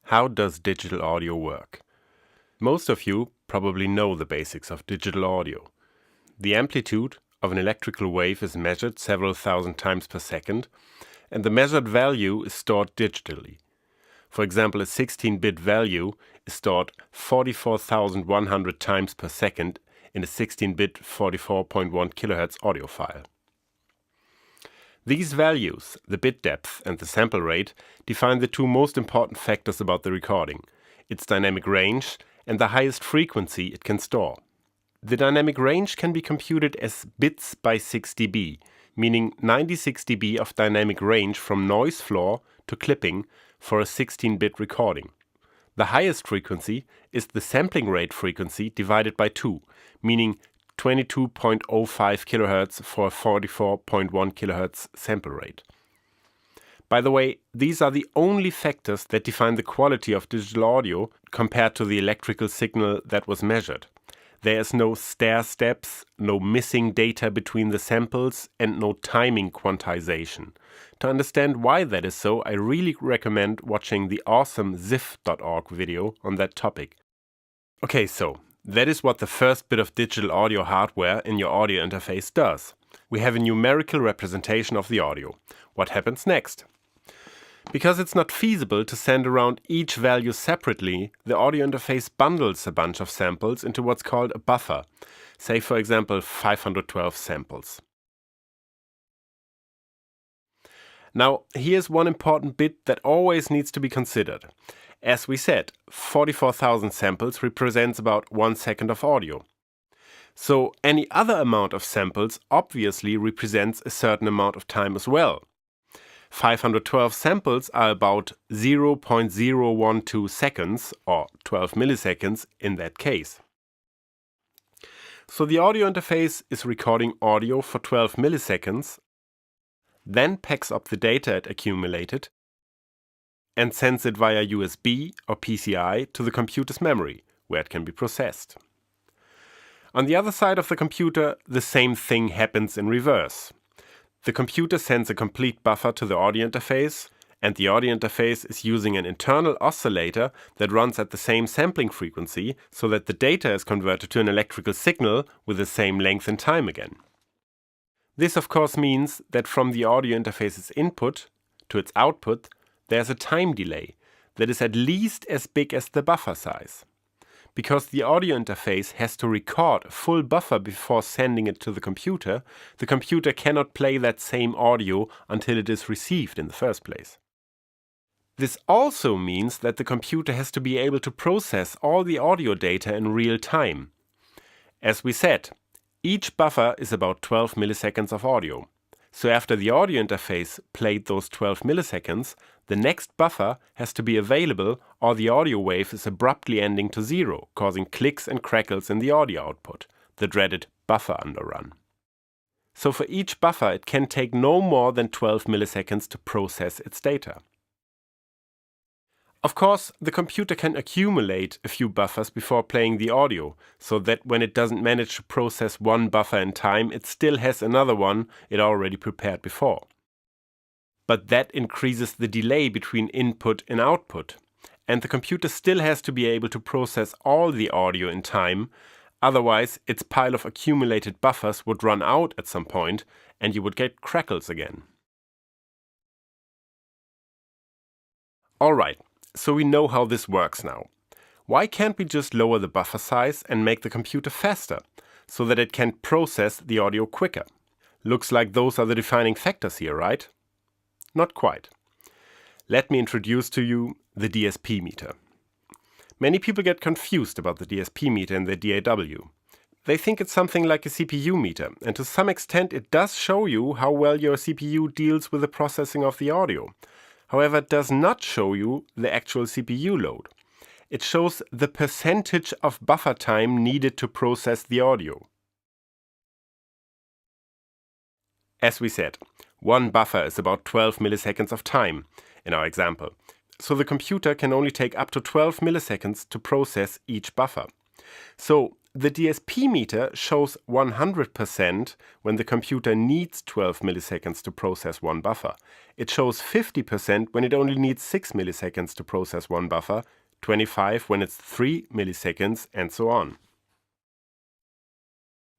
How does digital audio work? Most of you probably know the basics of digital audio. The amplitude of an electrical wave is measured several thousand times per second, and the measured value is stored digitally. For example, a 16-bit value is stored 44,100 times per second in a 16-bit 44.1 kHz audio file. These values, the bit depth and the sample rate, define the two most important factors about the recording: its dynamic range and the highest frequency it can store. The dynamic range can be computed as bits by 6 dB, meaning 96 dB of dynamic range from noise floor to clipping for a 16-bit recording. The highest frequency is the sampling rate frequency divided by 2, meaning 22.05 kHz for a 44.1 kHz sample rate. By the way, these are the only factors that define the quality of digital audio compared to the electrical signal that was measured. There is no stair steps, no missing data between the samples, and no timing quantization. To understand why that is so, I really recommend watching the awesome ziff.org video on that topic. Okay, so that is what the first bit of digital audio hardware in your audio interface does. We have a numerical representation of the audio. What happens next? Because it's not feasible to send around each value separately, the audio interface bundles a bunch of samples into what's called a buffer, say for example 512 samples. Now, here's one important bit that always needs to be considered. As we said, 44,000 samples represents about 1 second of audio. So any other amount of samples obviously represents a certain amount of time as well. 512 samples are about 0.012 seconds, or 12 milliseconds in that case. So the audio interface is recording audio for 12 milliseconds, then packs up the data it accumulated, and sends it via USB or PCI to the computer's memory, where it can be processed. On the other side of the computer, the same thing happens in reverse. The computer sends a complete buffer to the audio interface, and the audio interface is using an internal oscillator that runs at the same sampling frequency so that the data is converted to an electrical signal with the same length and time again. This of course means that from the audio interface's input to its output, there's a time delay that is at least as big as the buffer size. Because the audio interface has to record a full buffer before sending it to the computer cannot play that same audio until it is received in the first place. This also means that the computer has to be able to process all the audio data in real time. As we said, each buffer is about 12 milliseconds of audio. So after the audio interface played those 12 milliseconds, the next buffer has to be available or the audio wave is abruptly ending to zero, causing clicks and crackles in the audio output, the dreaded buffer underrun. So for each buffer it can take no more than 12 milliseconds to process its data. Of course, the computer can accumulate a few buffers before playing the audio, so that when it doesn't manage to process one buffer in time, it still has another one it already prepared before. But that increases the delay between input and output, and the computer still has to be able to process all the audio in time, otherwise its pile of accumulated buffers would run out at some point and you would get crackles again. Alright. So we know how this works now. Why can't we just lower the buffer size and make the computer faster, so that it can process the audio quicker? Looks like those are the defining factors here, right? Not quite. Let me introduce to you the DSP meter. Many people get confused about the DSP meter and the DAW. They think it's something like a CPU meter, and to some extent it does show you how well your CPU deals with the processing of the audio. However, it does not show you the actual CPU load. It shows the percentage of buffer time needed to process the audio. As we said, one buffer is about 12 milliseconds of time in our example. So the computer can only take up to 12 milliseconds to process each buffer. So The DSP meter shows 100% when the computer needs 12 milliseconds to process one buffer. It shows 50% when it only needs 6 milliseconds to process one buffer, 25 when it's 3 milliseconds, and so on.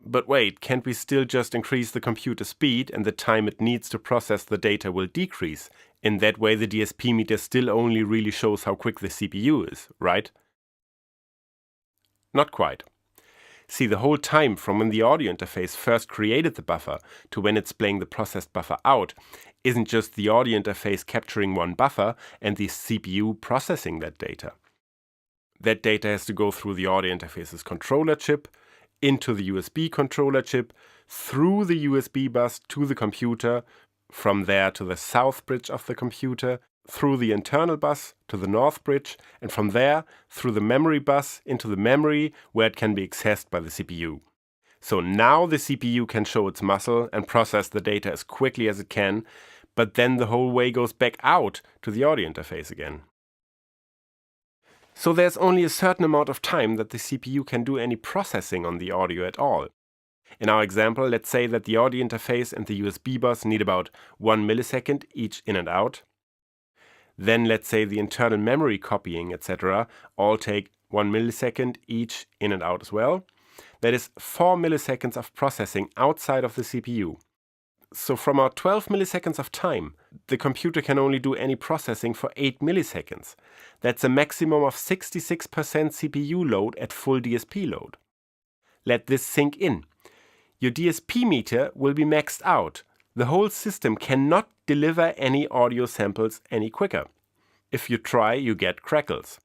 But wait, can't we still just increase the computer speed and the time it needs to process the data will decrease? In that way, the DSP meter still only really shows how quick the CPU is, right? Not quite. See, the whole time from when the audio interface first created the buffer to when it's playing the processed buffer out isn't just the audio interface capturing one buffer and the CPU processing that data. That data has to go through the audio interface's controller chip, into the USB controller chip, through the USB bus to the computer, from there to the south bridge of the computer, through the internal bus to the north bridge, and from there through the memory bus into the memory where it can be accessed by the CPU. So now the CPU can show its muscle and process the data as quickly as it can, but then the whole way goes back out to the audio interface again. So there's only a certain amount of time that the CPU can do any processing on the audio at all. In our example, let's say that the audio interface and the USB bus need about 1 millisecond each in and out. Then let's say the internal memory copying, etc. all take 1 millisecond each in and out as well. That is 4 milliseconds of processing outside of the CPU. So from our 12 milliseconds of time, the computer can only do any processing for 8 milliseconds. That's a maximum of 66% CPU load at full DSP load. Let this sink in. Your DSP meter will be maxed out. The whole system cannot deliver any audio samples any quicker. If you try, you get crackles.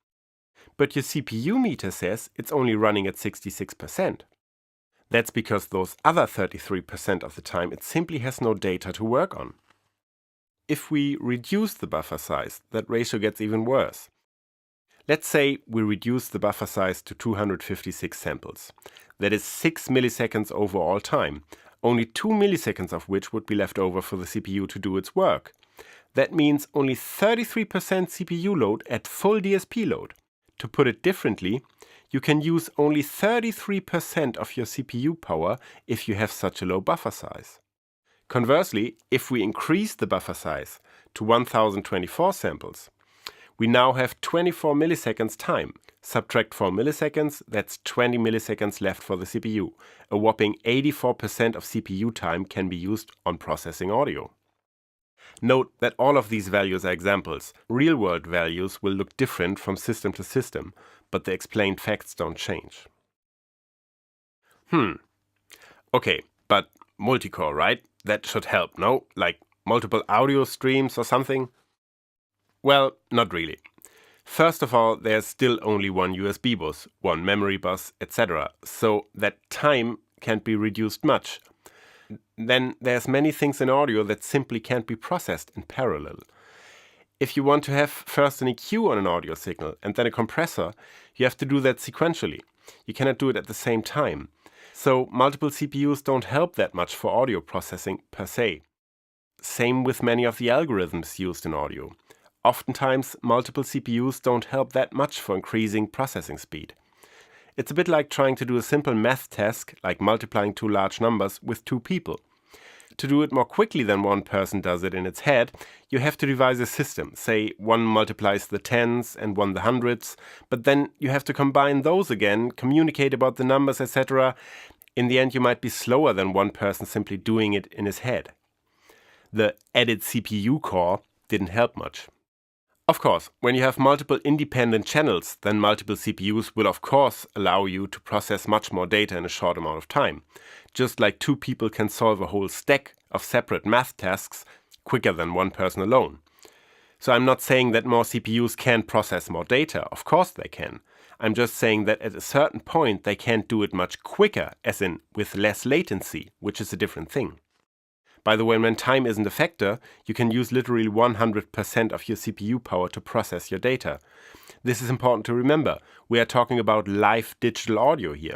But your CPU meter says it's only running at 66%. That's because those other 33% of the time it simply has no data to work on. If we reduce the buffer size, that ratio gets even worse. Let's say we reduce the buffer size to 256 samples. That is 6 milliseconds overall time, only 2 milliseconds of which would be left over for the CPU to do its work. That means only 33% CPU load at full DSP load. To put it differently, you can use only 33% of your CPU power if you have such a low buffer size. Conversely, if we increase the buffer size to 1024 samples, we now have 24 milliseconds time. Subtract 4 milliseconds, that's 20 milliseconds left for the CPU. A whopping 84% of CPU time can be used on processing audio. Note that all of these values are examples. Real-world values will look different from system to system, but the explained facts don't change. Okay, but multicore, right? That should help, no? Like multiple audio streams or something? Well, not really. First of all, there's still only one USB bus, one memory bus, etc. So that time can't be reduced much. Then there's many things in audio that simply can't be processed in parallel. If you want to have first an EQ on an audio signal and then a compressor, you have to do that sequentially. You cannot do it at the same time. So multiple CPUs don't help that much for audio processing per se. Same with many of the algorithms used in audio. Oftentimes, multiple CPUs don't help that much for increasing processing speed. It's a bit like trying to do a simple math task, like multiplying two large numbers, with two people. To do it more quickly than one person does it in its head, you have to devise a system. Say one multiplies the tens and one the hundreds, but then you have to combine those again, communicate about the numbers, etc. In the end, you might be slower than one person simply doing it in his head. The added CPU core didn't help much. Of course, when you have multiple independent channels, then multiple CPUs will of course allow you to process much more data in a short amount of time. Just like two people can solve a whole stack of separate math tasks quicker than one person alone. So I'm not saying that more CPUs can process more data. Of course they can. I'm just saying that at a certain point they can't do it much quicker, as in with less latency, which is a different thing. By the way, when time isn't a factor, you can use literally 100% of your CPU power to process your data. This is important to remember. We are talking about live digital audio here.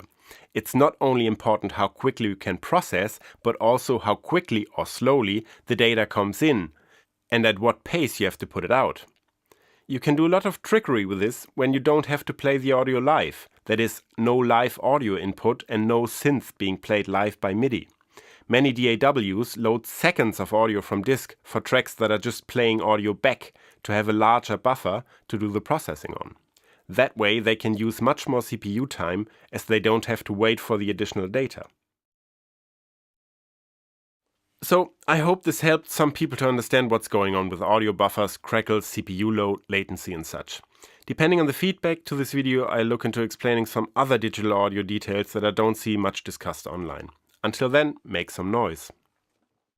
It's not only important how quickly you can process, but also how quickly or slowly the data comes in, and at what pace you have to put it out. You can do a lot of trickery with this when you don't have to play the audio live. That is, no live audio input and no synth being played live by MIDI. Many DAWs load seconds of audio from disk for tracks that are just playing audio back to have a larger buffer to do the processing on. That way they can use much more CPU time as they don't have to wait for the additional data. So I hope this helped some people to understand what's going on with audio buffers, crackles, CPU load, latency and such. Depending on the feedback to this video, I'll look into explaining some other digital audio details that I don't see much discussed online. Until then, make some noise.